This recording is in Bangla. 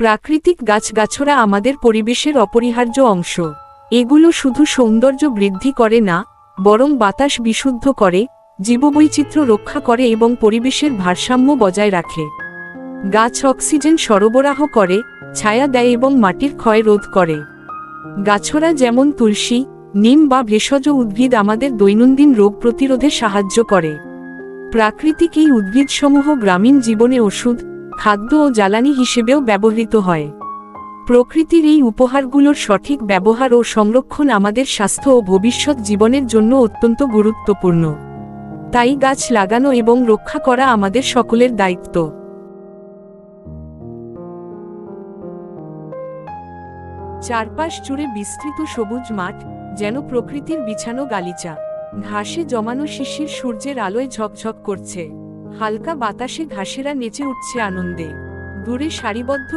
প্রাকৃতিক গাছগাছড়া আমাদের পরিবেশের অপরিহার্য অংশ। এগুলো শুধু সৌন্দর্য বৃদ্ধি করে না, বরং বাতাস বিশুদ্ধ করে, জীববৈচিত্র্য রক্ষা করে এবং পরিবেশের ভারসাম্য বজায় রাখে। গাছ অক্সিজেন সরবরাহ করে, ছায়া দেয় এবং মাটির ক্ষয় রোধ করে। গাছড়া যেমন তুলসী, নিম বা ভেষজ উদ্ভিদ আমাদের দৈনন্দিন রোগ প্রতিরোধে সাহায্য করে। প্রাকৃতিক এই উদ্ভিদসমূহ গ্রামীণ জীবনে ওষুধ, খাদ্য ও জ্বালানি হিসেবেও ব্যবহৃত হয়। প্রকৃতির এই উপহারগুলোর সঠিক ব্যবহার ও সংরক্ষণ আমাদের স্বাস্থ্য ও ভবিষ্যৎ জীবনের জন্য অত্যন্ত গুরুত্বপূর্ণ। তাই গাছ লাগানো এবং রক্ষা করা আমাদের সকলের দায়িত্ব। চারপাশ জুড়ে বিস্তৃত সবুজ মাঠ, যেন প্রকৃতির বিছানো গালিচা। ঘাসে জমানো শিশির সূর্যের আলোয় ঝকঝক করছে। হালকা বাতাসে ঘাসেরা নেচে উঠছে আনন্দে। দূরে সারিবদ্ধ